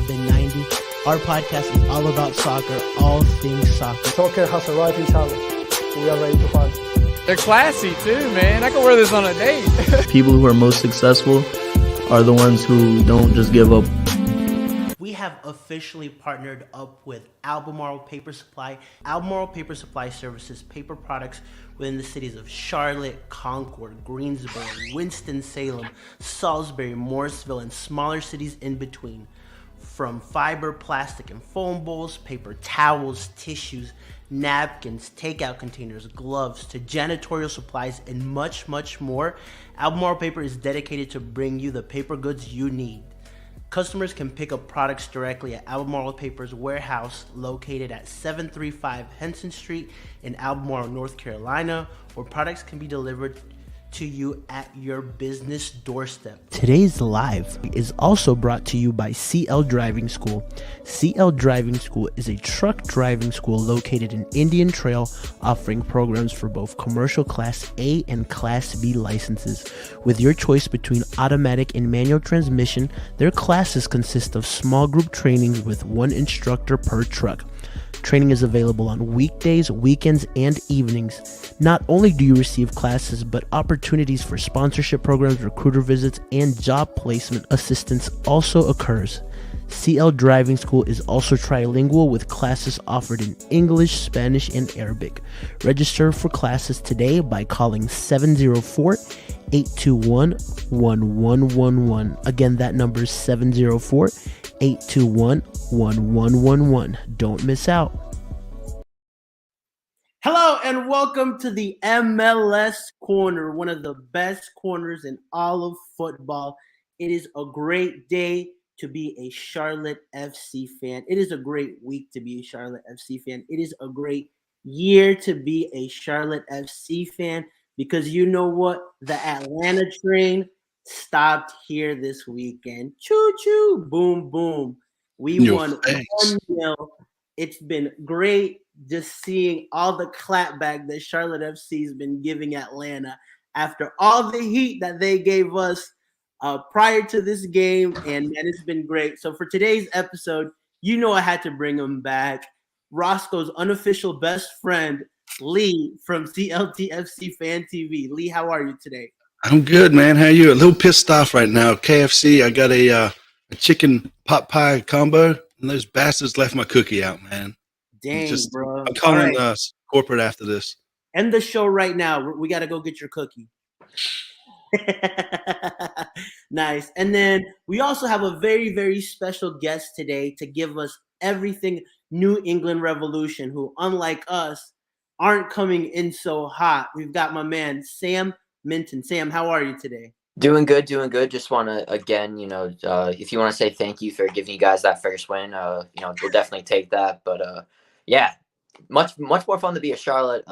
been 90. Our podcast is all about soccer, all things soccer. Soccer has arrived in Charlotte. We are ready to fight. They're classy too, man. I can wear this on a date. People who are most successful are the ones who don't just give up. We have officially partnered up with Albemarle Paper Supply. Albemarle Paper Supply services paper products within the cities of Charlotte, Concord, Greensboro, Winston-Salem, Salisbury, Morrisville, and smaller cities in between. From fiber, plastic, and foam bowls, paper towels, tissues, napkins, takeout containers, gloves, to janitorial supplies, and much, much more, Albemarle Paper is dedicated to bring you the paper goods you need. Customers can pick up products directly at Albemarle Paper's warehouse located at 735 Henson Street in Albemarle, North Carolina, or products can be delivered to you at your business doorstep. Today's live is also brought to you by CL Driving School. CL Driving School is a truck driving school located in Indian Trail, offering programs for both commercial Class A and Class B licenses. With your choice between automatic and manual transmission, their classes consist of small group trainings with one instructor per truck. Training is available on weekdays, weekends, and evenings. Not only do you receive classes, but opportunities for sponsorship programs, recruiter visits, and job placement assistance also occurs. CL Driving School is also trilingual with classes offered in English, Spanish, and Arabic. Register for classes today by calling 704-821-1111. Again, that number is 704-821-1111. Don't miss out. Hello and welcome to the MLS Corner, one of the best corners in all of football. It is a great day to be a Charlotte FC fan. It is a great week to be a Charlotte FC fan. It is a great year to be a Charlotte FC fan because you know what? The Atlanta train stopped here this weekend. Choo-choo, boom, boom. We won 1-0. It's been great just seeing all the clapback that Charlotte FC has been giving Atlanta after all the heat that they gave us prior to this game, and man, it's been great. So for today's episode, you know I had to bring him back. Roscoe's unofficial best friend, Lee from CLTFC Fan TV. Lee, how are you today? I'm good, man. How are you? A little pissed off right now. KFC, I got a chicken pot pie combo, and those bastards left my cookie out, man. Dang, bro. I'm calling corporate after this. End the show right now. We got to go get your cookie. Nice. And then we also have a very, very special guest today to give us everything New England Revolution, who, unlike us, aren't coming in so hot. We've got my man, Sam Minton. Sam, how are you today? Doing good. Just want to, again, if you want to say thank you for giving you guys that first win, we'll definitely take that. But, yeah, much more fun to be a Charlotte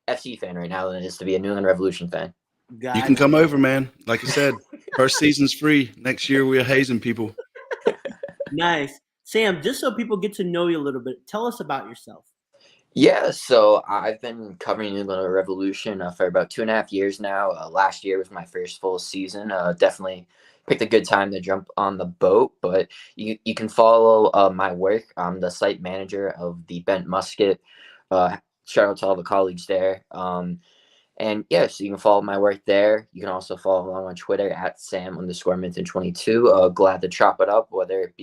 FC fan right now than it is to be a New England Revolution fan. You can come over, man. Like I said, first season's free. Next year, we're hazing people. Nice. Sam, just so people get to know you a little bit, tell us about yourself. Yeah, so I've been covering New England Revolution for about 2.5 years now. Last year was my first full season. Definitely picked a good time to jump on the boat, but you can follow my work. I'm the site manager of the Bent Musket. Shout out to all the colleagues there. And yeah, so you can follow my work there. You can also follow along on Twitter at Sam_Minton22. Glad to chop it up, whether it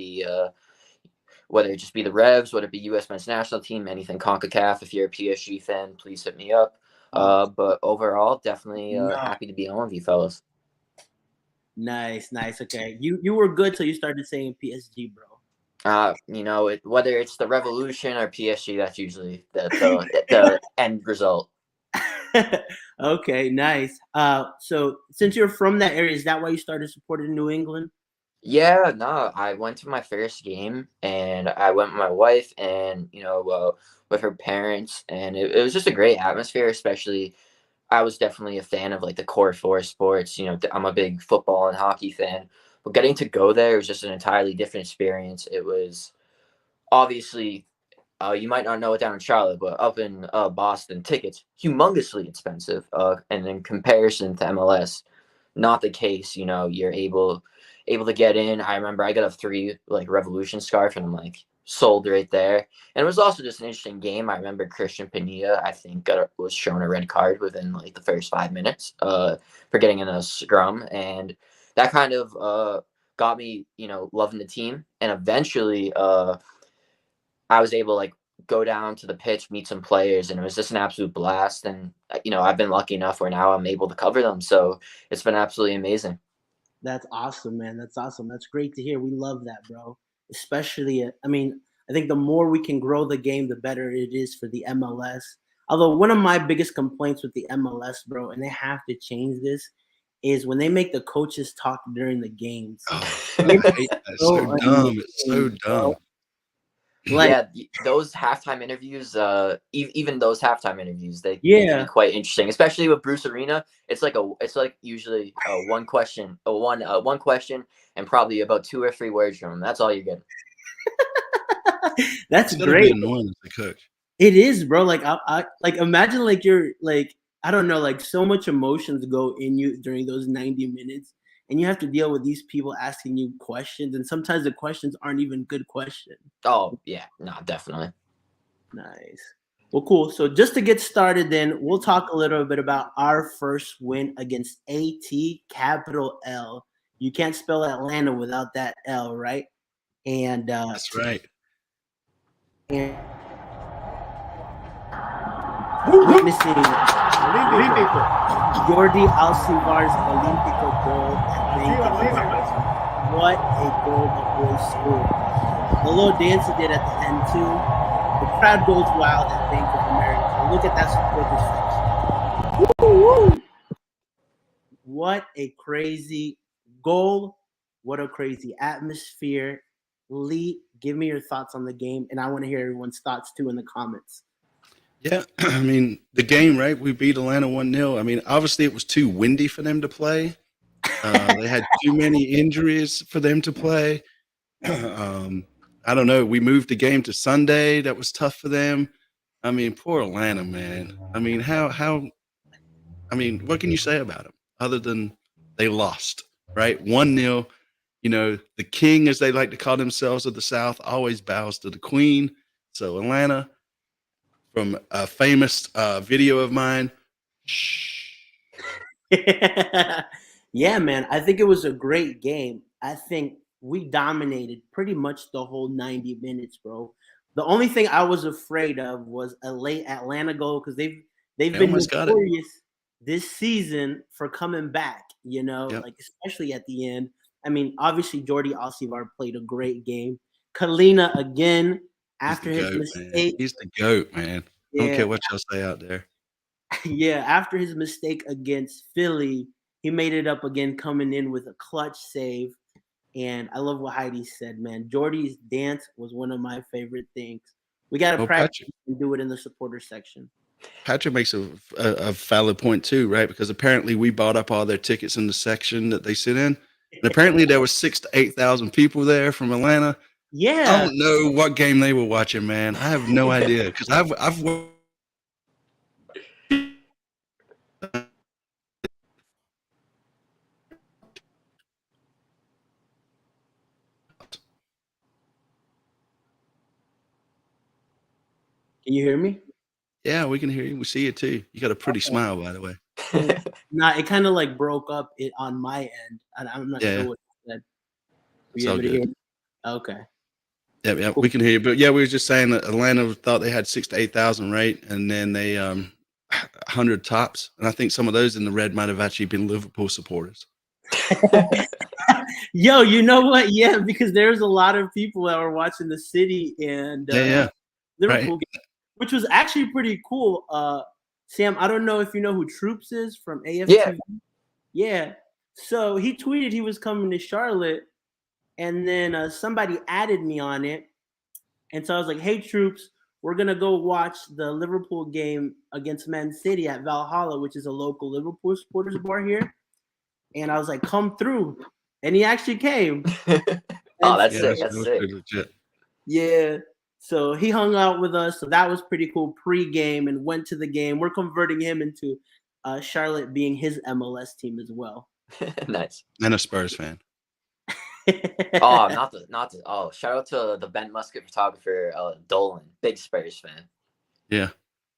just be the Revs, whether it be U.S. men's national team, anything CONCACAF. If you're a PSG fan, please hit me up. But overall, definitely happy to be on with you fellas. Nice. Okay. You were good till you started saying PSG, bro. Whether it's the Revolution or PSG, that's usually the end result. Okay, nice. So since you're from that area, is that why you started supporting New England? Yeah, no, I went to my first game and I went with my wife and, with her parents, and it was just a great atmosphere. Especially, I was definitely a fan of like the core four sports. I'm a big football and hockey fan, but getting to go there was just an entirely different experience. It was obviously, you might not know it down in Charlotte, but up in Boston, tickets humongously expensive. And in comparison to MLS, not the case. You know, you're able to get in. I remember I got a 3 like Revolution scarf, and I'm like sold right there. And it was also just an interesting game. I remember Christian Pania, I think, was shown a red card within like the first 5 minutes for getting in a scrum, and that kind of got me, you know, loving the team. And eventually, I was able to like go down to the pitch, meet some players, and it was just an absolute blast. And you know, I've been lucky enough where now I'm able to cover them, so it's been absolutely amazing. That's awesome, man. That's awesome. That's great to hear. We love that, bro. Especially, I mean, I think the more we can grow the game, the better it is for the MLS. Although one of my biggest complaints with the MLS, bro, and they have to change this, is when they make the coaches talk during the games. Oh, I hate that. It's so dumb. It's so dumb. Like, yeah, those halftime interviews, even those halftime interviews, they can be quite interesting, especially with Bruce Arena. It's like usually one question, one question, and probably about 2 or 3 words from them. That's all you're getting. That's It's great. Be annoying as a coach. It is, bro. Like, I like imagine like you're like, I don't know, like so much emotions go in you during those 90 minutes, and you have to deal with these people asking you questions, and sometimes the questions aren't even good questions. Oh yeah, no, definitely. Nice. Well, cool. So just to get started, then we'll talk a little bit about our first win against AT, capital L. You can't spell Atlanta without that L, right? And That's right. And witnessing Jordi Alcivar's Olympico goal at Bank of America. What a goal the boys scored. The little dance he did at the end, too. The crowd goes wild at Bank of America. Look at that supporters section. Woo-woo. What a crazy goal. What a crazy atmosphere. Lee, give me your thoughts on the game, and I want to hear everyone's thoughts, too, in the comments. Yeah, I mean, the game, right? We beat Atlanta 1-0. I mean, obviously it was too windy for them to play. They had too many injuries for them to play. I don't know. We moved the game to Sunday. That was tough for them. I mean, poor Atlanta, man. I mean, I mean, what can you say about them other than they lost, right? 1-0. You know, the king, as they like to call themselves of the South, always bows to the queen. So Atlanta, from a famous video of mine, yeah, man. I think it was a great game. I think we dominated pretty much the whole 90 minutes, bro. The only thing I was afraid of was a late Atlanta goal because they've been notorious this season for coming back, you know, like especially at the end. I mean, obviously Jordi Alcivar played a great game. Kalina again after his mistake. He's the GOAT, man. I don't care what y'all say out there. Yeah, after his mistake against Philly, he made it up again, coming in with a clutch save. And I love what Heidi said, man. Jordy's dance was one of my favorite things. We got to practice and do it in the supporter section. Patrick makes a valid point too, right? Because apparently we bought up all their tickets in the section that they sit in. And apparently there was 6,000 to 8,000 people there from Atlanta. Yeah. I don't know what game they were watching, man. I have no idea. Because I've Can you hear me? Yeah, we can hear you. We see you too. You got a pretty smile, by the way. Nah, it kind of like broke up it on my end. I'm not sure what you said. It's all good. Okay. Yeah, we can hear you. But yeah, we were just saying that Atlanta thought they had 6,000 to 8,000, right? And then they 100 tops. And I think some of those in the red might have actually been Liverpool supporters. Yo, you know what? Yeah, because there's a lot of people that were watching the City and Liverpool game, which was actually pretty cool. Sam, I don't know if you know who Troops is from AFTV. Yeah. So he tweeted he was coming to Charlotte, and then somebody added me on it. And so I was like, hey, Troops, we're going to go watch the Liverpool game against Man City at Valhalla, which is a local Liverpool supporters bar here. And I was like, come through. And he actually came. That's sick. That's sick. Legit. Yeah. So he hung out with us. So that was pretty cool pre-game and went to the game. We're converting him into Charlotte being his MLS team as well. Nice. And a Spurs fan. Oh, not the. Shout out to the Ben Musket photographer, Dolan, big Spurs fan. Yeah.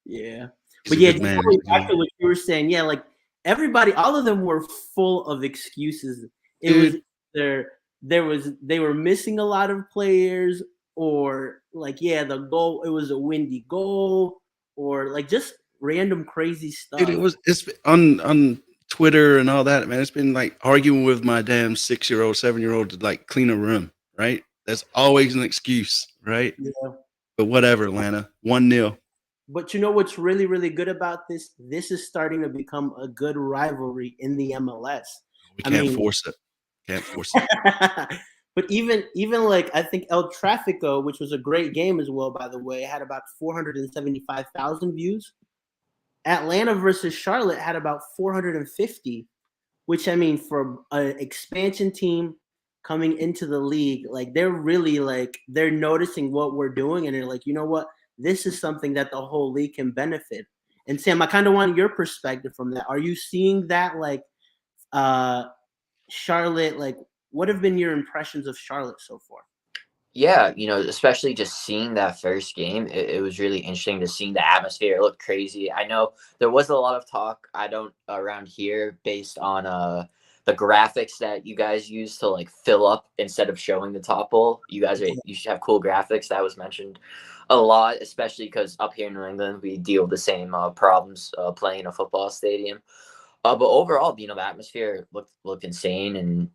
Yeah. He's But a yeah, good man. going back to what you were saying, yeah, like everybody, all of them were full of excuses. It was Dude. they were missing a lot of players, or like, yeah, the goal, it was a windy goal, or like just random crazy Dude, stuff. it's on Twitter and all that, man. It's been like arguing with my damn 6-year-old, 7-year-old to like clean a room, right? That's always an excuse, right? Yeah. But whatever, Atlanta. 1-0. But you know what's really, really good about this? This is starting to become a good rivalry in the MLS. We I can't mean, force it. Can't force it. but even like I think El Tráfico, which was a great game as well, by the way, had about 475,000 views. Atlanta versus Charlotte had about 450, which I mean for an expansion team coming into the league, like they're really like they're noticing what we're doing and they're like, you know what, this is something that the whole league can benefit. And Sam, I kind of want your perspective from that. Are you seeing that like Charlotte, like what have been your impressions of Charlotte so far? Yeah, especially just seeing that first game, it was really interesting to see the atmosphere. It looked crazy. I know there was a lot of talk around here based on the graphics that you guys use to like fill up instead of showing the top bowl. You should have cool graphics. That was mentioned a lot, especially because up here in New England we deal with the same problems playing in a football stadium. But overall, the atmosphere looked insane, and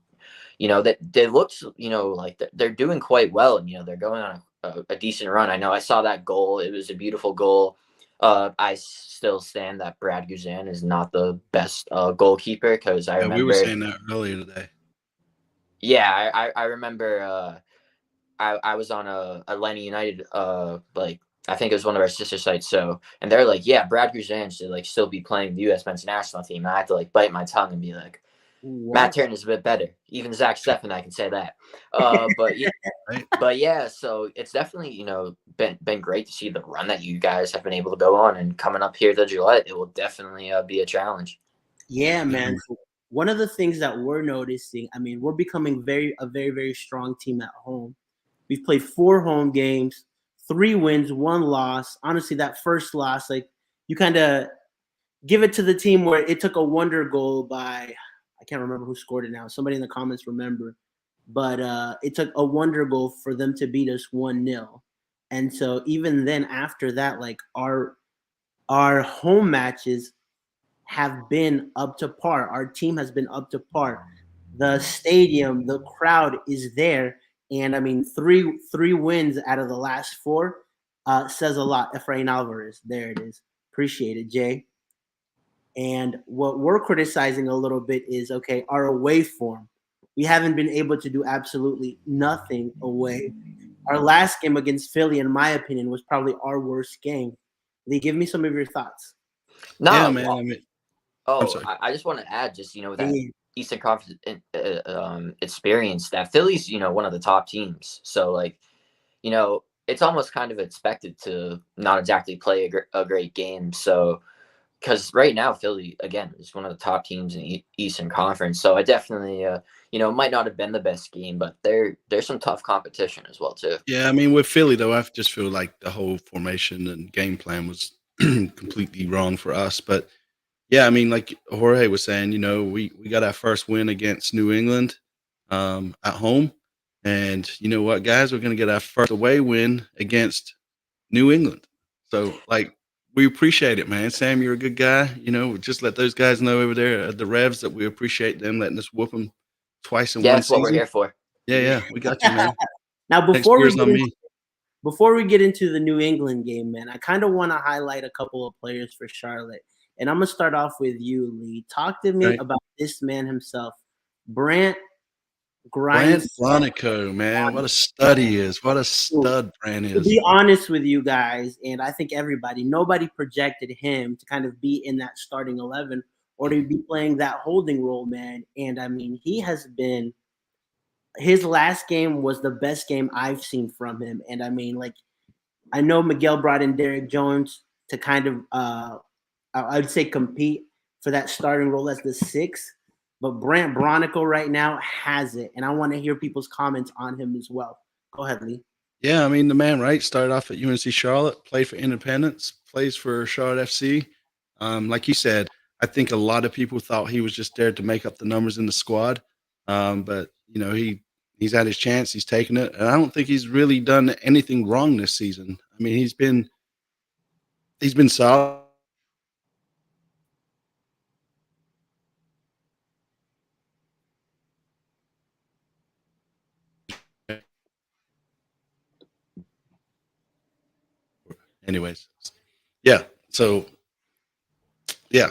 that they looked, like they're doing quite well, and they're going on a decent run. I know I saw that goal; it was a beautiful goal. I still stand that Brad Guzan is not the best goalkeeper because I remember we were saying that earlier today. Yeah, I remember. I was on a Atlanta United like I think it was one of our sister sites. So, and they're like, yeah, Brad Guzan should like still be playing the U.S. men's national team. And I had to like bite my tongue and be like, Matt Turner is a bit better. Even Zach Steffen, I can say that. But yeah, Right? but yeah. So it's definitely been great to see the run that you guys have been able to go on, and coming up here to Gillette, it will definitely be a challenge. Yeah, man. So one of the things that we're noticing, I mean, we're becoming a very, very strong team at home. We've played 4 home games, 3 wins, 1 loss. Honestly, that first loss, like you kind of give it to the team where it took a wonder goal by, I can't remember who scored it now. Somebody in the comments remember. But it took a wonder goal for them to beat us 1-0. And so even then after that, like our home matches have been up to par. Our team has been up to par. The stadium, the crowd is there. And I mean, three wins out of the last 4 says a lot. Efrain Alvarez, there it is. Appreciate it, Jay. And what we're criticizing a little bit is, okay, our away form. We haven't been able to do absolutely nothing away. Our last game against Philly, in my opinion, was probably our worst game. Lee, give me some of your thoughts. No, Yeah, man. I mean, I'm sorry. I just want to add, just that Eastern Conference experience, that Philly's one of the top teams. So like, it's almost kind of expected to not exactly play a great game. So because right now Philly again is one of the top teams in the Eastern Conference. So I definitely might not have been the best game, but there's some tough competition as well too. Yeah, I mean, with Philly though, I just feel like the whole formation and game plan was completely wrong for us. But yeah, I mean, like Jorge was saying, we got our first win against New England at home. And you know what, guys? We're going to get our first away win against New England. So, like, we appreciate it, man. Sam, you're a good guy. Just let those guys know over there at the Revs that we appreciate them letting us whoop them twice in one That's season. what we're here for. Yeah, we got you, man. Now, Before we get into the New England game, man, I kind of want to highlight a couple of players for Charlotte. And I'm going to start off with you, Lee. Talk to me about this man himself, Brant Bronico, man. What a stud he is. What a stud Brant is. To be honest with you guys, and I think nobody projected him to kind of be in that starting 11 or to be playing that holding role, man. And I mean, his last game was the best game I've seen from him. And I mean, like, I know Miguel brought in Derek Jones to kind of, I'd say compete for that starting role as the 6. but Brant Bronico right now has it, and I want to hear people's comments on him as well. Go ahead, Lee. Yeah, I mean, the man, right, started off at UNC Charlotte, played for Independence, plays for Charlotte FC. Like you said, I think a lot of people thought he was just there to make up the numbers in the squad. But he's had his chance, he's taken it, and I don't think he's really done anything wrong this season. I mean, he's been solid. Anyways, yeah. So, yeah.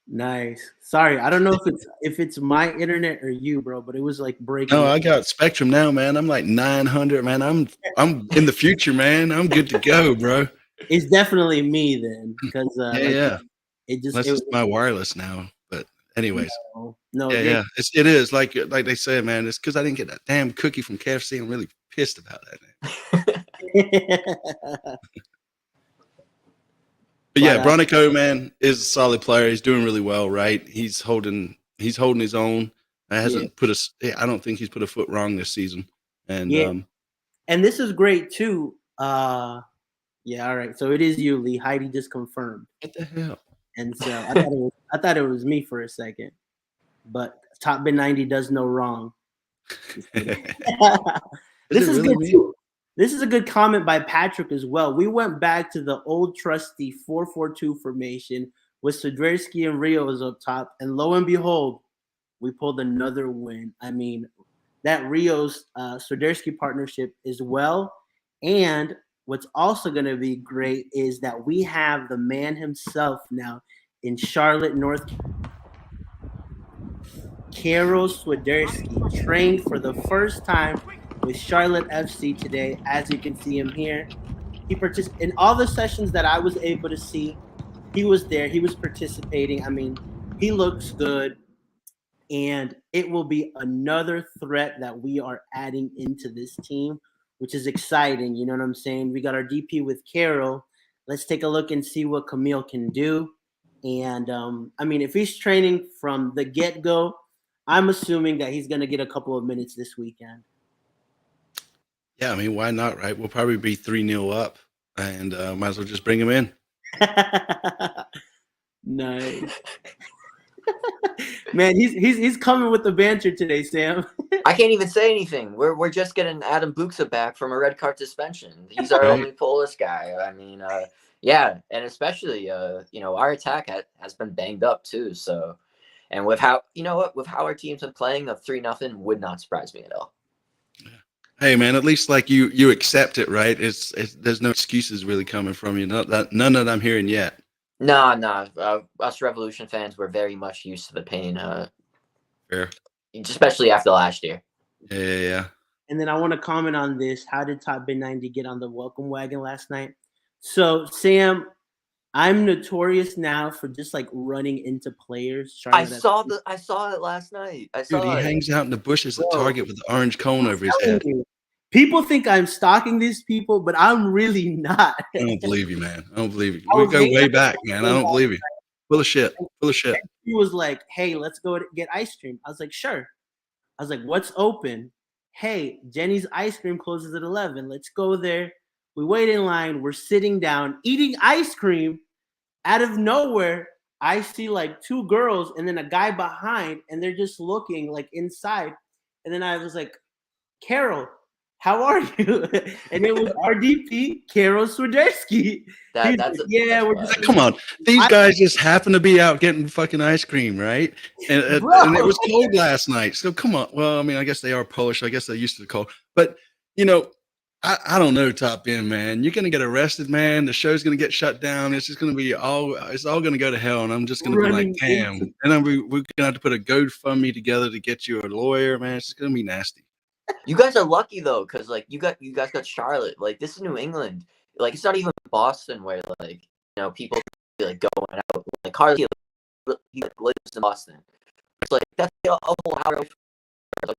Nice. Sorry, I don't know if it's my internet or you, bro, but it was like breaking. No, I got Spectrum now, man. I'm like 900, man. I'm in the future, man. I'm good to go, bro. It's definitely me then, because Yeah. it just That's it, just my wireless now. But anyways, no, yeah. It is like they said, man. It's because I didn't get that damn cookie from KFC. I'm really pissed about that. But yeah, Bronico, man, is a solid player. He's doing really well, right? He's holding his own. I don't think he's put a foot wrong this season. And and this is great too. Yeah, all right. So it is you, Lee. Heidi just confirmed. What the hell? And so I thought it was me for a second. But Top Bin 90 does no wrong. This is really good too. This is a good comment by Patrick as well. We went back to the old trusty 4-4-2 formation with Swiderski and Rios up top, and lo and behold, we pulled another win. I mean, that Rios Swiderski partnership is well, and what's also going to be great is that we have the man himself now in Charlotte, North Carolina. Karol Swiderski trained for the first time with Charlotte FC today. As you can see him here, he participated in all the sessions that I was able to see. He was there. He was participating. I mean, he looks good, and it will be another threat that we are adding into this team, which is exciting. You know what I'm saying? We got our DP with Karol. Let's take a look and see what Camille can do. And I mean, if he's training from the get-go, I'm assuming that he's going to get a couple of minutes this weekend. Yeah, I mean, why not, right? We'll probably be 3-0 up, and might as well just bring him in. Nice. Man, he's coming with the banter today, Sam. I can't even say anything. We're just getting Adam Buxa back from a red card suspension. He's our only Polish guy. I mean, yeah, and especially our attack has been banged up too. So, and with how our teams have been playing, the 3-0 would not surprise me at all. Hey man, at least like you accept it, right? It's there's no excuses really coming from you. None that I'm hearing yet. No. Us Revolution fans, we're very much used to the pain. Fair. Especially after last year. Yeah. And then I want to comment on this. How did Top Bin 90 get on the welcome wagon last night? So, Sam, I'm notorious now for just like running into players. I saw it last night. Dude, he hangs out in the bushes at Target with the orange cone over his head. People think I'm stalking these people, but I'm really not. I don't believe you, man. I don't believe you. We go way back, man. I don't believe you. Full of shit. He was like, "Hey, let's go get ice cream." I was like, "Sure." I was like, "What's open?" "Hey, Jenny's ice cream closes at 11. Let's go there." We wait in line. We're sitting down eating ice cream. Out of nowhere, I see like two girls and then a guy behind, and they're just looking like inside. And then I was like, "Karol, how are you?" And it was RDP, Karol Swiderski. We're just come on. These guys just happen to be out getting fucking ice cream, right? And it was cold last night. So come on. Well, I mean, I guess they are Polish. I guess they're used to the cold. But, I don't know, Top Bin, man. You're going to get arrested, man. The show's going to get shut down. It's just going to be it's all going to go to hell. And I'm just going to be like, damn. And then we're going to have to put a GoFundMe together to get you a lawyer, man. It's going to be nasty. You guys are lucky though, because like you guys got Charlotte. Like this is New England. Like it's not even Boston where people like going out. Like Harley, he lives in Boston. It's like that's a whole hour. Like, you don't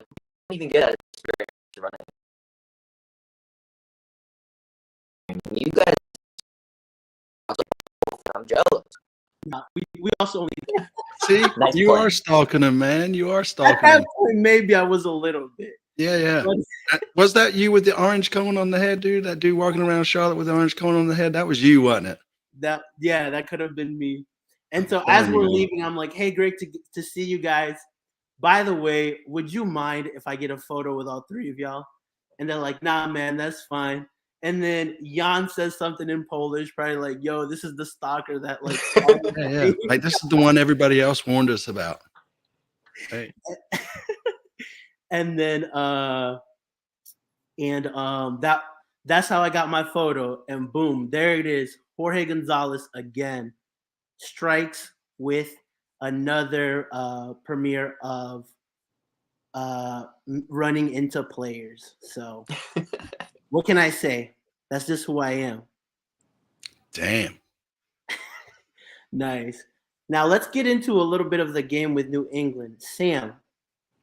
even get that experience running. You guys, I'm jealous. We also only See, Nice you play. are stalking him, man. You are at stalking that him. point maybe I was a little bit. Yeah, yeah. But Was that you with the orange cone on the head, dude? That dude walking around Charlotte with the orange cone on the head? That was you, wasn't it? that could have been me. And so as Telling we're you. leaving, I'm like, hey, great to see you guys. By the way, would you mind if I get a photo with all three of y'all? And they're like, nah, man, that's fine. And then Jan says something in Polish, probably like, yo, this is the stalker that like Yeah, yeah. Like this is the one everybody else warned us about. Hey. and then that's how I got my photo. And boom, there it is. Jorge Gonzalez again strikes with another premiere of running into players. So what can I say? That's just who I am. Damn. Nice. Now let's get into a little bit of the game with New England. Sam,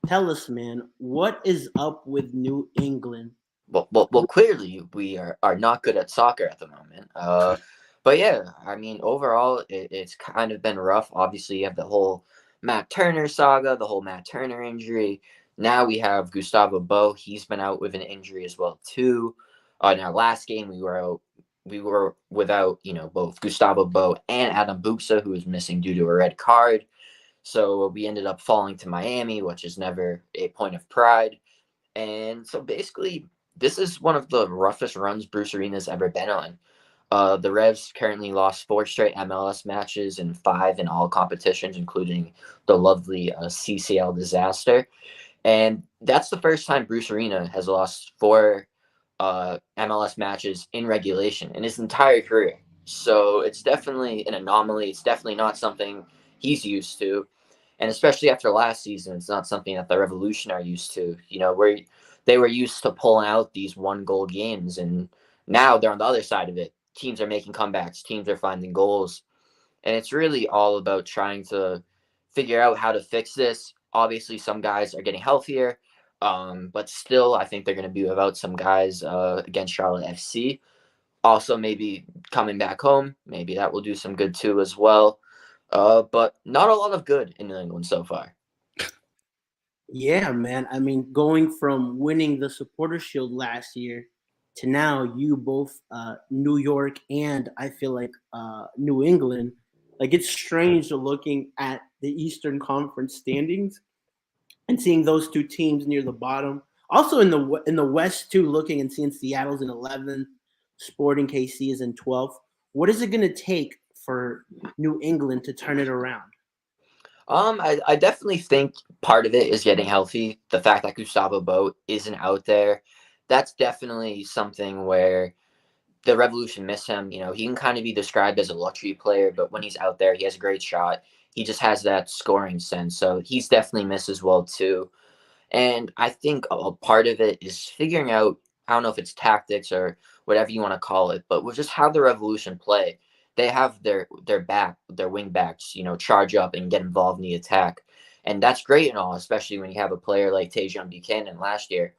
tell us, man, what is up with New England? Well, clearly we are not good at soccer at the moment. But yeah, I mean, overall, it's kind of been rough. Obviously, you have the whole Matt Turner saga, the whole Matt Turner injury. Now we have Gustavo Bo. He's been out with an injury as well too. In our last game, we were without both Gustavo Bo and Adam Buksa, who was missing due to a red card. So we ended up falling to Miami, which is never a point of pride. And so basically, this is one of the roughest runs Bruce Arena's ever been on. The Revs currently lost 4 straight MLS matches and 5 in all competitions, including the lovely CCL disaster. And that's the first time Bruce Arena has lost 4 MLS matches in regulation in his entire career. So it's definitely an anomaly. It's definitely not something he's used to. And especially after last season, it's not something that the Revolution are used to. Where they were used to pulling out these 1-goal games, and now they're on the other side of it. Teams are making comebacks, teams are finding goals, and it's really all about trying to figure out how to fix this. Obviously, some guys are getting healthier, but still, I think they're going to be without some guys against Charlotte FC. Also, maybe coming back home, maybe that will do some good too as well. But not a lot of good in New England so far. Yeah, man. I mean, going from winning the Supporter Shield last year to now you both New York and I feel like New England, like it's strange looking at the Eastern Conference standings and seeing those two teams near the bottom. Also in the West too, looking and seeing Seattle's in 11th, Sporting KC is in 12th. What is it going to take for New England to turn it around? I definitely think part of it is getting healthy. The fact that Gustavo Bo isn't out there, that's definitely something where the Revolution miss him. He can kind of be described as a luxury player, but when he's out there, he has a great shot. He just has that scoring sense. So he's definitely missed as well too. And I think a part of it is figuring out, I don't know if it's tactics or whatever you want to call it, but with just how the Revolution play. They have their wing backs, charge up and get involved in the attack. And that's great and all, especially when you have a player like Tajon Buchanan last year.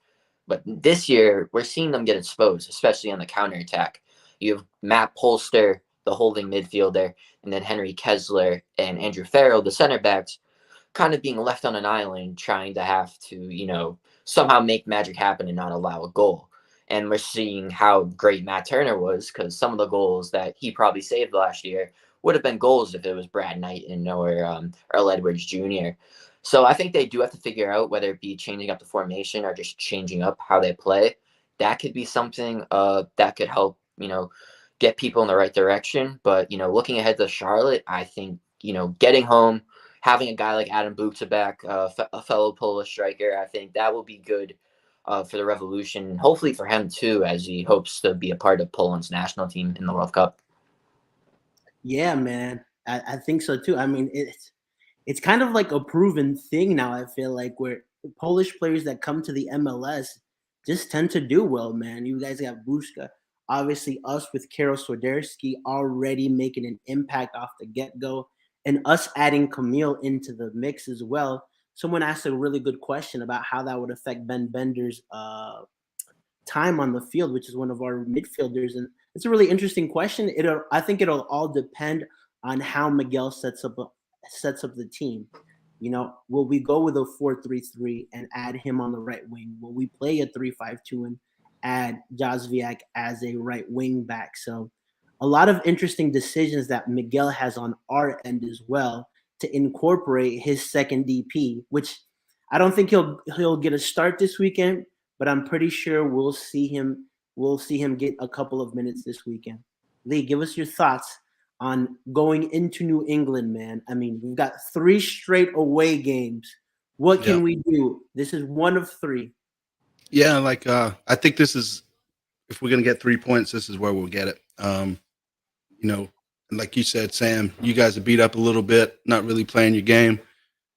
But this year, we're seeing them get exposed, especially on the counterattack. You have Matt Polster, the holding midfielder, and then Henry Kessler and Andrew Farrell, the center backs, kind of being left on an island trying to have to, somehow make magic happen and not allow a goal. And we're seeing how great Matt Turner was, because some of the goals that he probably saved last year would have been goals if it was Brad Knighton or Earl Edwards Jr. So I think they do have to figure out whether it be changing up the formation or just changing up how they play. That could be something that could help, get people in the right direction. But, looking ahead to Charlotte, I think, getting home, having a guy like Adam Buksa back, a fellow Polish striker, I think that will be good for the Revolution. Hopefully for him too, as he hopes to be a part of Poland's national team in the World Cup. Yeah, man. I think so too. I mean, it's kind of like a proven thing now, I feel like, where Polish players that come to the MLS just tend to do well, man. You guys got Buska. Obviously, us with Karol Swiderski already making an impact off the get-go, and us adding Camille into the mix as well. Someone asked a really good question about how that would affect Ben Bender's time on the field, which is one of our midfielders. And it's a really interesting question. I think it'll all depend on how Miguel sets up the team. You know, will we go with a 4-3-3 and add him on the right wing? Will we play a 3-5-2 and add Jazviak as a right wing back? So a lot of interesting decisions that Miguel has on our end as well to incorporate his second DP, which I don't think he'll get a start this weekend, but I'm pretty sure we'll see him get a couple of minutes this weekend. Lee, give us your thoughts on going into New England, man. I mean, we've got 3 straight away games. What can Yep. we do? This is one of 3. Yeah, like I think this is, if we're gonna get 3 points, this is where we'll get it. You know, and like you said, Sam, you guys are beat up a little bit, not really playing your game.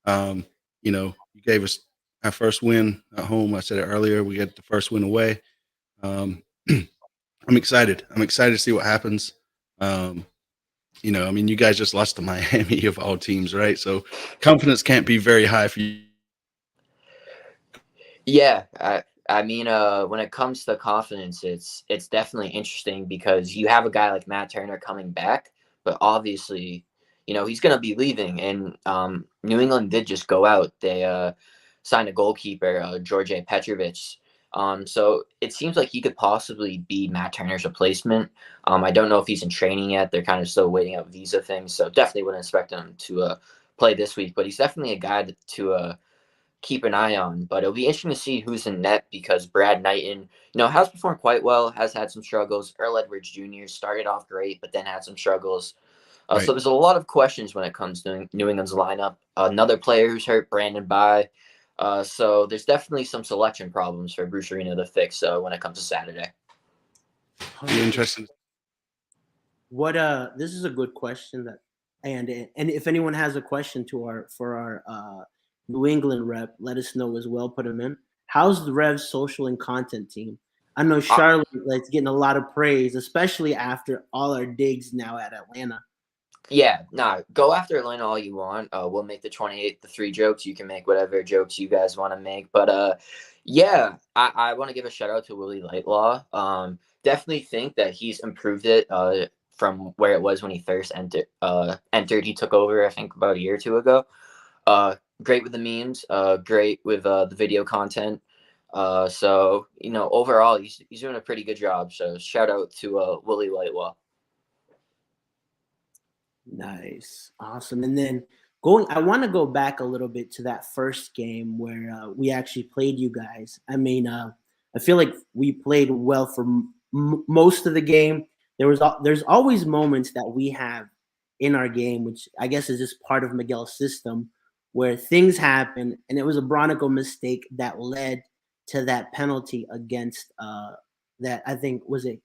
You know, you gave us our first win at home. I said it earlier. We get the first win away. I'm excited. I'm excited to see what happens. You know, I mean, you guys just lost to Miami of all teams, right? So confidence can't be very high for you. Yeah, I mean, when it comes to confidence, it's definitely interesting because you have a guy like Matt Turner coming back, but obviously, he's going to be leaving. And New England did just go out. They signed a goalkeeper, George Petrovic. So it seems like he could possibly be Matt Turner's replacement. I don't know if he's in training yet. They're kind of still waiting out visa things, so definitely wouldn't expect him to play this week. But he's definitely a guy to keep an eye on. But it'll be interesting to see who's in net because Brad Knighton, has performed quite well, has had some struggles. Earl Edwards Jr. started off great, but then had some struggles. Right. So there's a lot of questions when it comes to New England's lineup. Another player who's hurt, Brandon By. So there's definitely some selection problems for Bruce Arena to fix when it comes to Saturday. Be interesting. This is a good question and if anyone has a question for our New England rep, let us know as well. Put them in. How's the Revs social and content team? I know Charlotte is getting a lot of praise, especially after all our digs now at Atlanta. Yeah, go after Atlanta all you want. We'll make the 28 the 3 jokes. You can make whatever jokes you guys want to make. But yeah, I want to give a shout out to Willie Lightlaw. Definitely think that he's improved it from where it was when he first entered. He took over, I think, about a year or 2 ago. Great with the memes, great with the video content. So overall, he's doing a pretty good job. So shout out to Willie Lightlaw. Nice. Awesome. And then I want to go back a little bit to that first game where we actually played you guys. I mean, I feel like we played well for most of the game. There's always moments that we have in our game, which I guess is just part of Miguel's system, where things happen, and it was a Bronico mistake that led to that penalty against that I think was it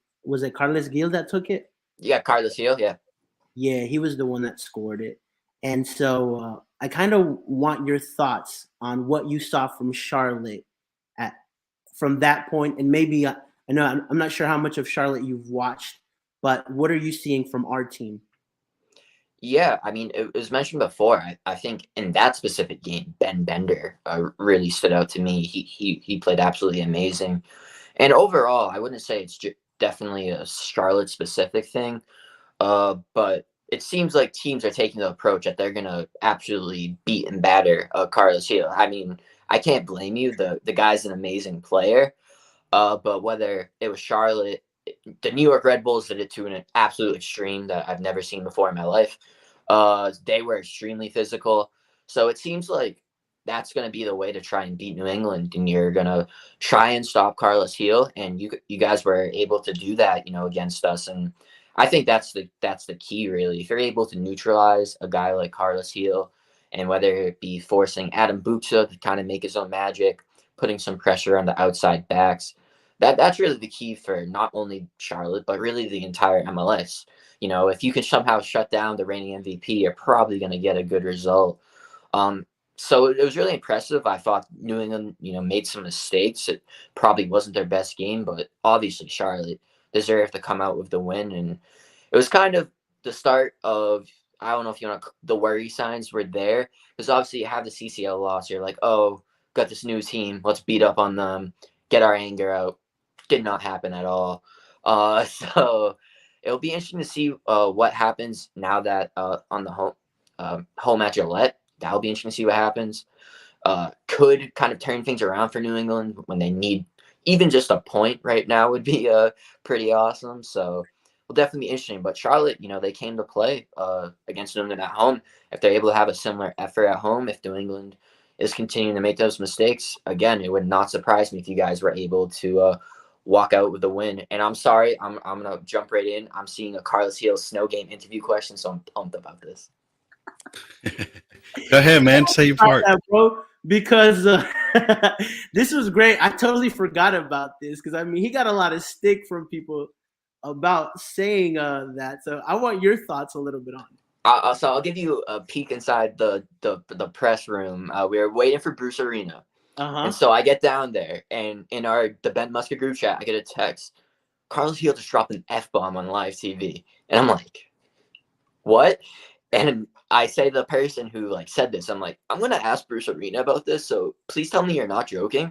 Carlos Gil that took it? Yeah, Carlos Gil, yeah. Yeah, he was the one that scored it. And so I kind of want your thoughts on what you saw from Charlotte from that point. And maybe, I know I'm not sure how much of Charlotte you've watched, but what are you seeing from our team? Yeah, I mean, it was mentioned before. I think in that specific game, Ben Bender really stood out to me. He played absolutely amazing. And overall, I wouldn't say it's definitely a Charlotte-specific thing. But it seems like teams are taking the approach that they're going to absolutely beat and batter Carlos Gil. I mean, I can't blame you. The guy's an amazing player. But whether it was Charlotte, the New York Red Bulls did it to an absolute extreme that I've never seen before in my life. They were extremely physical. So it seems like that's going to be the way to try and beat New England. And you're going to try and stop Carlos Gil. And you guys were able to do that, against us. And I think that's the key, really. If you're able to neutralize a guy like Carlos Gil, and whether it be forcing Adam Buksa to kind of make his own magic, putting some pressure on the outside backs, that's really the key for not only Charlotte, but really the entire MLS. If you can somehow shut down the reigning MVP, you're probably going to get a good result. So it was really impressive. I thought New England, made some mistakes. It probably wasn't their best game, but obviously Charlotte deserved to come out with the win. And it was kind of the start of, I don't know if the worry signs were there, because obviously you have the CCL loss. You're like, oh, got this new team. Let's beat up on them, get our anger out. Did not happen at all. So it'll be interesting to see what happens now that on the home at Gillette. That'll be interesting to see what happens. Could kind of turn things around for New England when they need even just a point right now would be pretty awesome. So will definitely be interesting. But Charlotte, they came to play against New England at home. If they're able to have a similar effort at home, if New England is continuing to make those mistakes, again, it would not surprise me if you guys were able to walk out with a win. And I'm sorry, I'm gonna jump right in. I'm seeing a Carlos Hill snow game interview question, so I'm pumped about this. Go ahead, man. Say your part. That, bro, because this was great. I totally forgot about this because, I mean, he got a lot of stick from people about saying that. So I want your thoughts a little bit on it. So I'll give you a peek inside the press room. We were waiting for Bruce Arena. And so I get down there, and in the Ben Musker group chat, I get a text. Carlos Hill just dropped an F-bomb on live TV. And I'm like, what? And I say to the person who said this, I'm like, I'm going to ask Bruce Arena about this, so please tell me you're not joking.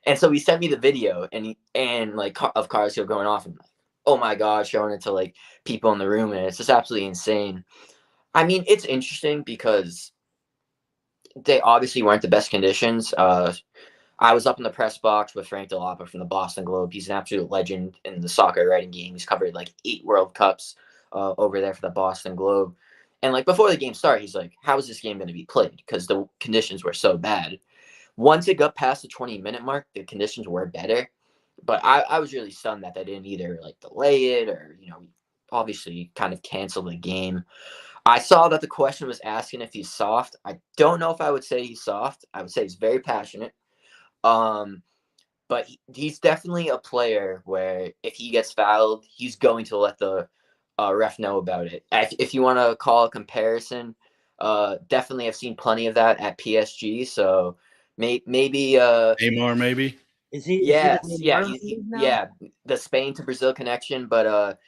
And so he sent me the video of Carlos Hill going off, and oh my God, showing it to people in the room, and it's just absolutely insane. I mean, it's interesting because they obviously weren't the best conditions. I was up in the press box with Frank Delapa from the Boston Globe. He's an absolute legend in the soccer writing game. He's covered 8 World Cups over there for the Boston Globe. And before the game started, he's like, how is this game going to be played? Because the conditions were so bad. Once it got past the 20-minute mark, the conditions were better. But I was really stunned that they didn't either delay it or, obviously kind of cancel the game. I saw that the question was asking if he's soft. I don't know if I would say he's soft. I would say he's very passionate. But he's definitely a player where if he gets fouled, he's going to let the ref know about it. If you want to call a comparison, definitely I've seen plenty of that at PSG. So maybe Neymar, maybe. Is he? Yes, Is he the Spain to Brazil connection, but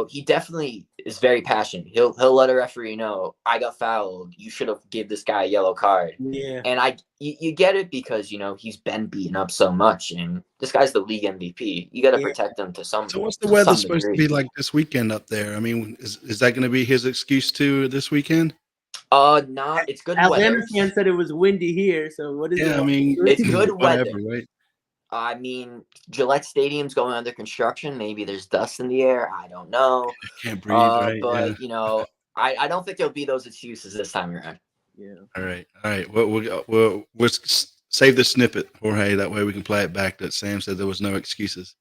he definitely is very passionate. He'll let a referee know, I got fouled. You should have give this guy a yellow card. Yeah. And you get it because he's been beaten up so much, and this guy's the league MVP. You got to protect him to some. So what's the weather supposed to be like this weekend up there? I mean, is that going to be his excuse too this weekend? Not. It's good weather. Atlanta fan said it was windy here, so what is it? I mean, it's good weather, right? I mean, Gillette Stadium's going under construction. Maybe there's dust in the air. I don't know. I can't breathe, right? But, I don't think there'll be those excuses this time around. Yeah. All right. We'll save the snippet, Jorge. That way we can play it back that Sam said there was no excuses.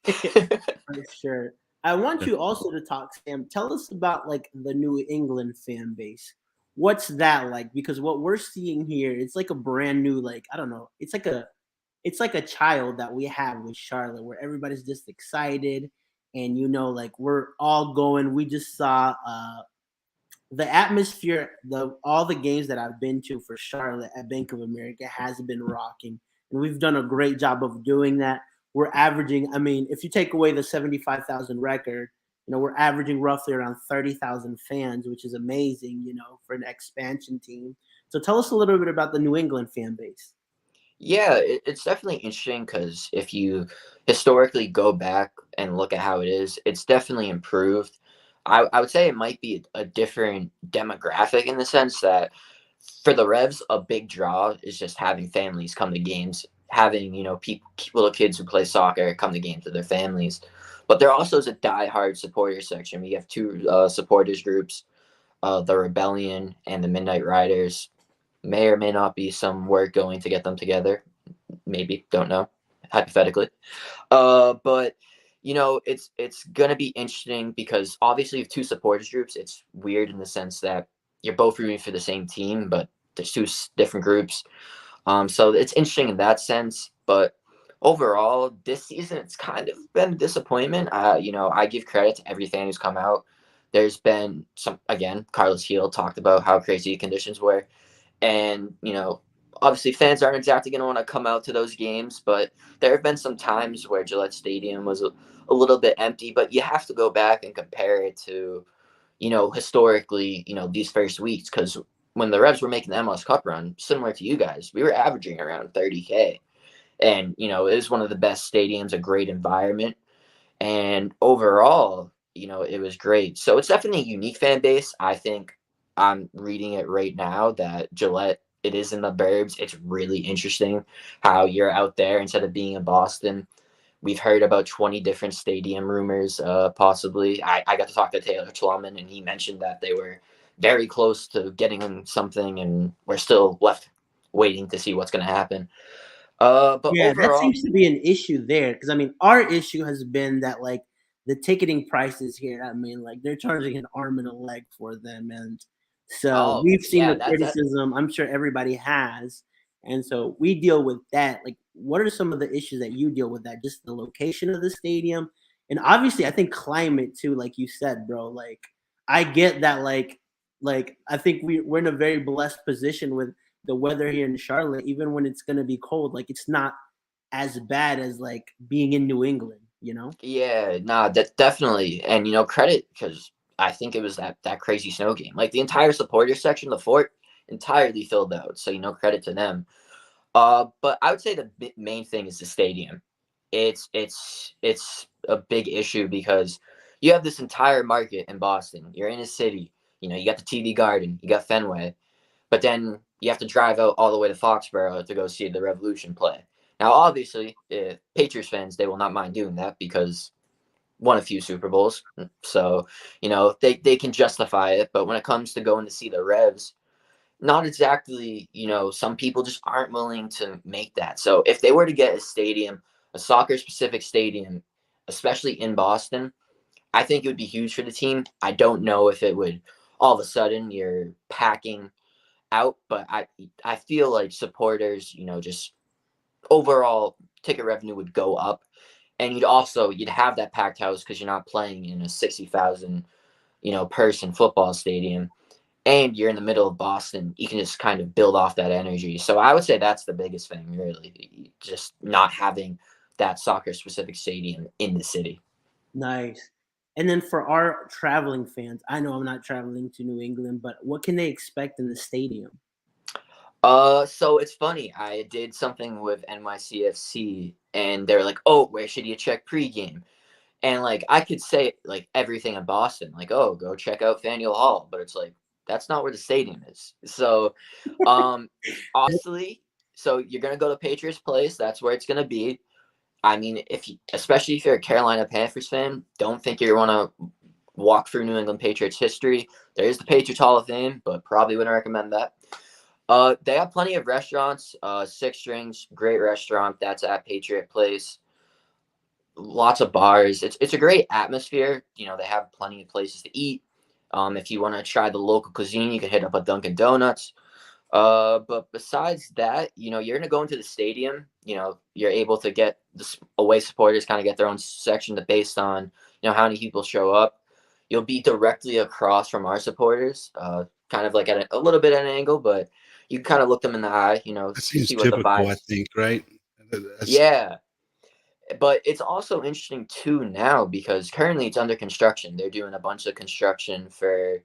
For sure. I want you also to talk, Sam. Tell us about the New England fan base. What's that like? Because what we're seeing here, it's a brand new, I don't know. It's like a child that we have with Charlotte, where everybody's just excited, and we're all going. We just saw the atmosphere. All the games that I've been to for Charlotte at Bank of America has been rocking, and we've done a great job of doing that. We're averaging. I mean, if you take away the 75,000 record, we're averaging roughly around 30,000 fans, which is amazing. For an expansion team. So tell us a little bit about the New England fan base. Yeah, it's definitely interesting because if you historically go back and look at how it is, it's definitely improved. I would say it might be a different demographic in the sense that for the Revs, a big draw is just having families come to games, having, little kids who play soccer come to games with their families. But there also is a diehard supporter section. We have 2 supporters groups, the Rebellion and the Midnight Riders. May or may not be some work going to get them together. Maybe, don't know, hypothetically. But it's gonna be interesting because obviously you have 2 supporters groups. It's weird in the sense that you're both rooting for the same team, but there's 2 different groups. So it's interesting in that sense. But overall, this season it's kind of been a disappointment. I give credit to every fan who's come out. There's been Carlos Hill talked about how crazy conditions were. And, obviously fans aren't exactly going to want to come out to those games, but there have been some times where Gillette Stadium was a little bit empty, but you have to go back and compare it to, historically, these first weeks. Because when the Revs were making the MLS Cup run, similar to you guys, we were averaging around 30K. And, it is one of the best stadiums, a great environment. And overall, it was great. So it's definitely a unique fan base. I think I'm reading it right now that Gillette, it is in the burbs. It's really interesting how you're out there instead of being in Boston. We've heard about 20 different stadium rumors, possibly. I got to talk to Taylor Twellman, and he mentioned that they were very close to getting him something, and we're still left waiting to see what's going to happen. But Yeah, that overall, seems to be an issue there because I mean, our issue has been that like the ticketing prices here. I mean, like they're charging an arm and a leg for them, and so oh, we've seen yeah, the that criticism. I'm sure everybody has, and so we deal with that. Like, what are some of the issues that you deal with? That just the location of the stadium, and obviously, I think climate too. Like you said, bro. Like I get that. Like I think we're in a very blessed position with the weather here in Charlotte, even when it's gonna be cold, like it's not as bad as like being in New England, you know? Yeah, nah, that definitely, and credit because I think it was that crazy snow game. Like the entire supporter section, the fort entirely filled out. So credit to them. But I would say the main thing is the stadium. It's a big issue because you have this entire market in Boston. You're in a city. You got the TD Garden, you got Fenway, but then you have to drive out all the way to Foxborough to go see the Revolution play. Now, obviously, Patriots fans, they will not mind doing that because won a few Super Bowls. So, they can justify it. But when it comes to going to see the Revs, not exactly, some people just aren't willing to make that. So if they were to get a stadium, a soccer specific stadium, especially in Boston, I think it would be huge for the team. I don't know if it would all of a sudden you're packing out, but I feel like supporters, just overall ticket revenue would go up, and you'd have that packed house because you're not playing in a 60,000 person football stadium, and you're in the middle of Boston. You can just kind of build off that energy. So I would say that's the biggest thing, really, just not having that soccer specific stadium in the city. Nice. And then for our traveling fans, I know I'm not traveling to New England, but what can they expect in the stadium? So it's funny. I did something with NYCFC, and they're like, "Oh, where should you check pregame?" And like I could say like everything in Boston, like, "Oh, go check out Faneuil Hall," but it's like that's not where the stadium is. So, um, honestly, so you're gonna go to Patriots Place. That's where it's gonna be. I mean, especially if you're a Carolina Panthers fan, don't think you're gonna walk through New England Patriots history. There is the Patriots Hall of Fame, but probably wouldn't recommend that. They have plenty of restaurants. Six Strings, great restaurant. That's at Patriot Place. Lots of bars. It's a great atmosphere. They have plenty of places to eat. If you want to try the local cuisine, you can hit up a Dunkin' Donuts. But besides that, you're gonna go into the stadium. You're able to get the away supporters kind of get their own section based on how many people show up. You'll be directly across from our supporters, kind of like at a little bit at an angle, but you can kind of look them in the eye, That seems see what the typical, I vibes. think, right? That's Yeah, but it's also interesting too now because currently it's under construction. They're doing a bunch of construction for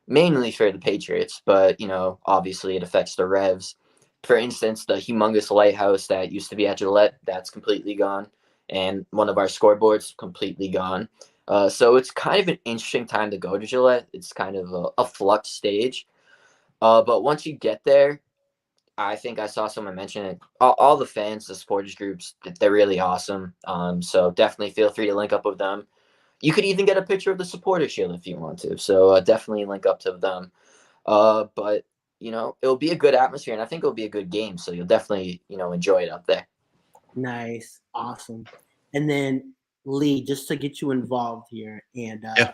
mainly for the Patriots, but obviously it affects the Revs. For instance, the humongous lighthouse that used to be at Gillette, that's completely gone, and one of our scoreboards completely gone. So it's kind of an interesting time to go to Gillette. It's kind of a flux stage. But once you get there, I think I saw someone mention it. All the fans, the supporters groups, they're really awesome. So definitely feel free to link up with them. You could even get a picture of the supporter shield if you want to. So definitely link up to them. But it'll be a good atmosphere, and I think it'll be a good game. So you'll definitely enjoy it up there. Nice. Awesome. And then Lee, just to get you involved here and yeah.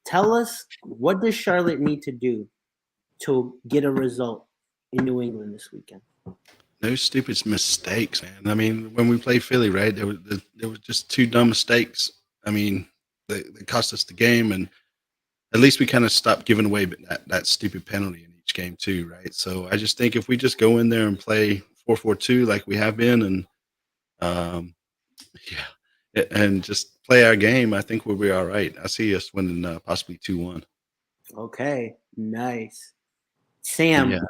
tell us what does Charlotte need to do to get a result in New England this weekend? No stupid mistakes, man. I mean, when we played Philly, right, there was just two dumb mistakes. I mean, they cost us the game, and at least we kind of stopped giving away that stupid penalty in each game too, right? So I just think if we just go in there and play 4-4-2 like we have been, and and just play our game, I think we'll be all right. I see us winning possibly 2-1. Okay. Nice. And Sam, yeah,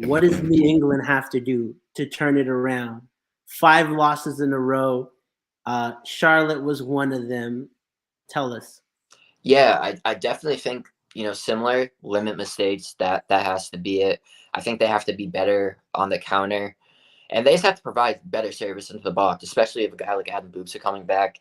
what does New England have to do to turn it around? 5 losses in a row. Charlotte was one of them. Tell us. Yeah, I definitely think, similar, limit mistakes. That has to be it. I think they have to be better on the counter. And they just have to provide better service into the box, especially if a guy like Adam Boots are coming back.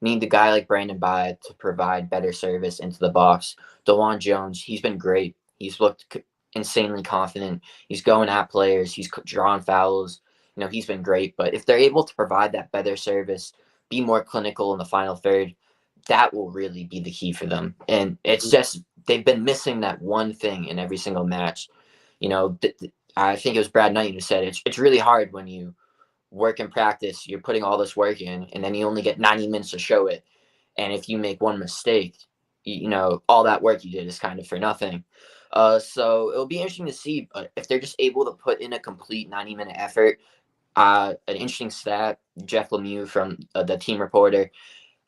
You need a guy like Brandon Byatt to provide better service into the box. DeJuan Jones, he's been great. He's looked insanely confident. He's going at players. He's drawing fouls. He's been great. But if they're able to provide that better service, be more clinical in the final third, that will really be the key for them. And it's just they've been missing that one thing in every single match. I think it was Brad Knight who said it's really hard when you work in practice, you're putting all this work in, and then you only get 90 minutes to show it. And if you make one mistake, all that work you did is kind of for nothing. So it'll be interesting to see if they're just able to put in a complete 90-minute effort. An interesting stat, Jeff Lemieux from the team reporter,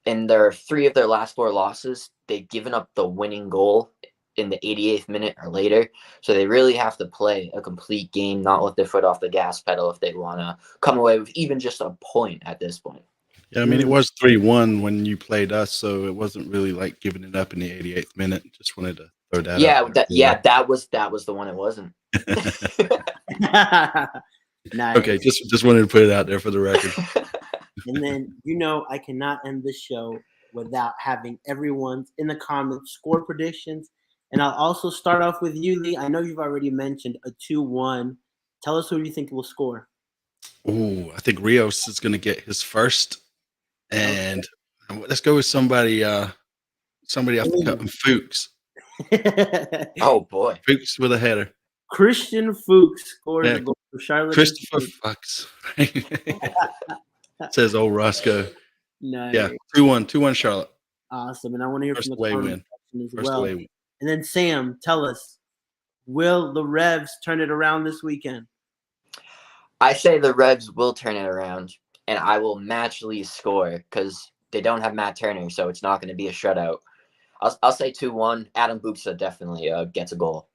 in their 3 of their last 4 losses, they've given up the winning goal in the 88th minute or later. So they really have to play a complete game, not let their foot off the gas pedal if they want to come away with even just a point at this point. Yeah, I mean, it was 3-1 when you played us, so it wasn't really like giving it up in the 88th minute. Just wanted to throw that out there. That was the one it wasn't. Nice. Okay, just wanted to put it out there for the record. And then, I cannot end the show without having everyone's in the comments score predictions. And I'll also start off with you, Lee. I know you've already mentioned a 2-1. Tell us who you think will score. Oh, I think Rios is going to get his first. And let's go with somebody off the cup, Fuchs. Oh, boy. Fuchs with a header. Christian Fuchs scores a goal for Charlotte. Christopher Fuchs. Says old Roscoe. Nice. Yeah, 2-1 Charlotte. Awesome. And I want to hear First from the away comment win. as First well. away win. And then Sam, tell us, will the Revs turn it around this weekend? I say the Revs will turn it around, and I will match Lee's score because they don't have Matt Turner, so it's not going to be a shutout. I'll say 2-1. Adam Buksa definitely gets a goal.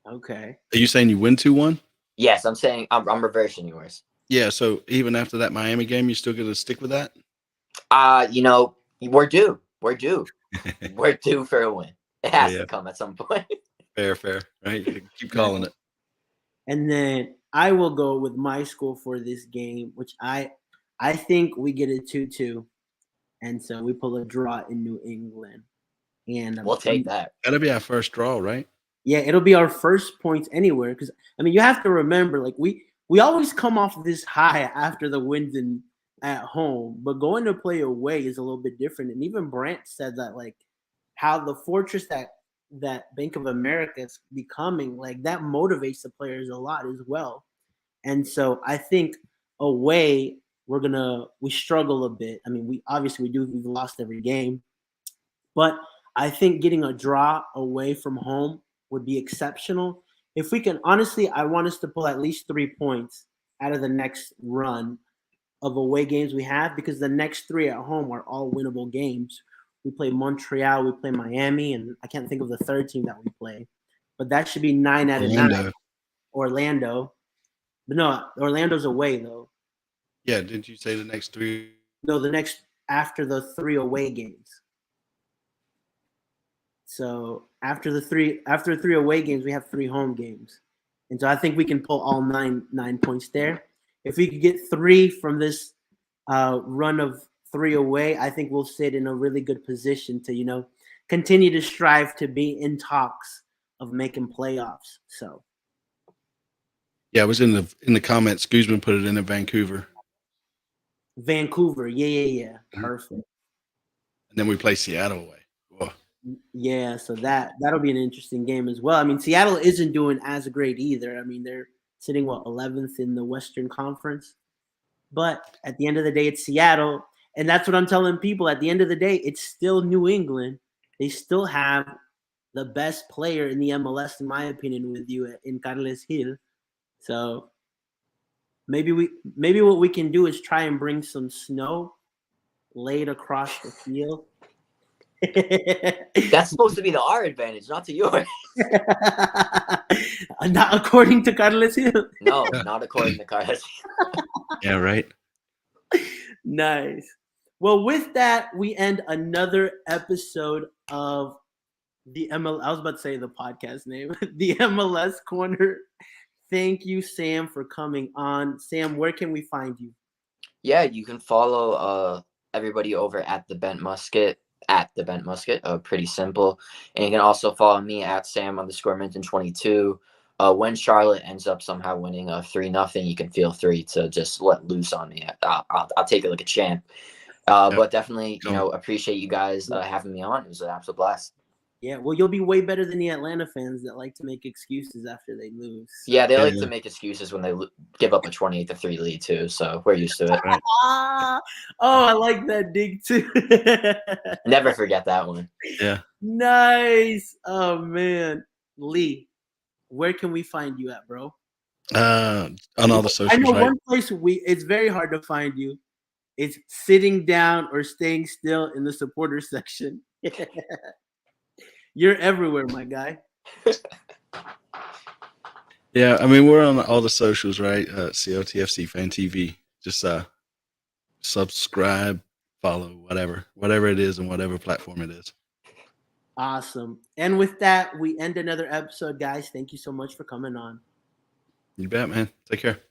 Okay. Are you saying you win 2-1? Yes, I'm saying I'm reversing yours. Yeah, so even after that Miami game, you still going to stick with that? We're due. We're due for a win. It has to come at some point. Fair. Right? Keep calling it. And then I will go with my score for this game, which I think we get a 2-2. And so we pull a draw in New England. And we'll take that. That'll be our first draw, right? Yeah, it'll be our first points anywhere. Because, you have to remember, like, we always come off this high after the wins at home. But going to play away is a little bit different. And even Brandt said that, like, how the fortress that Bank of America is becoming, like, that motivates the players a lot as well. And so I think away, we struggle a bit. We've lost every game. But I think getting a draw away from home would be exceptional. If we can, honestly, I want us to pull at least 3 points out of the next run of away games we have, because the next 3 at home are all winnable games. We play Montreal, we play Miami, and I can't think of the third team that we play. But that should be 9 out of 9. Orlando. But no, Orlando's away, though. Yeah, didn't you say the next 3? No, the next after the 3 away games. So after 3 away games, we have 3 home games. And so I think we can pull all 9 points there. If we could get 3 from this run of 3 away, I think we'll sit in a really good position to, continue to strive to be in talks of making playoffs. So. Yeah, it was in the comments. Guzman put it in Vancouver. Vancouver, yeah. Perfect. And then we play Seattle away. Whoa. Yeah, so that'll be an interesting game as well. Seattle isn't doing as great either. They're sitting 11th in the Western Conference. But at the end of the day, it's Seattle, and that's what I'm telling people. At the end of the day, it's still New England. They still have the best player in the MLS, in my opinion, with you in Carles Gil. So maybe what we can do is try and bring some snow laid across the field. That's supposed to be to our advantage, not to yours. Not according to Carles Gil. No, not according to Carles. Yeah, right. Nice. Well, with that, we end another episode of the ML. I was about to say the podcast name, the MLS Corner. Thank you, Sam, for coming on. Sam, where can we find you? Yeah, you can follow everybody over at the Bent Musket pretty simple. And you can also follow me at Sam_Minton22. When Charlotte ends up somehow winning 3-0, you can feel free to just let loose on me. I'll take it like a champ. But definitely, appreciate you guys having me on. It was an absolute blast. Yeah, well, you'll be way better than the Atlanta fans that like to make excuses after they lose. Yeah, they like to make excuses when they give up a 28-3 lead too. So we're used to it. Oh, I like that dig too. Never forget that one. Yeah. Nice. Oh man, Lee, where can we find you at, bro? On all the socials. I know right? one place it's very hard to find you. It's sitting down or staying still in the supporter section. You're everywhere, my guy. Yeah, I mean, we're on all the socials, right? COTFC Fan TV. Just subscribe, follow, whatever it is, and whatever platform it is. Awesome. And with that, we end another episode, guys. Thank you so much for coming on. You bet, man. Take care.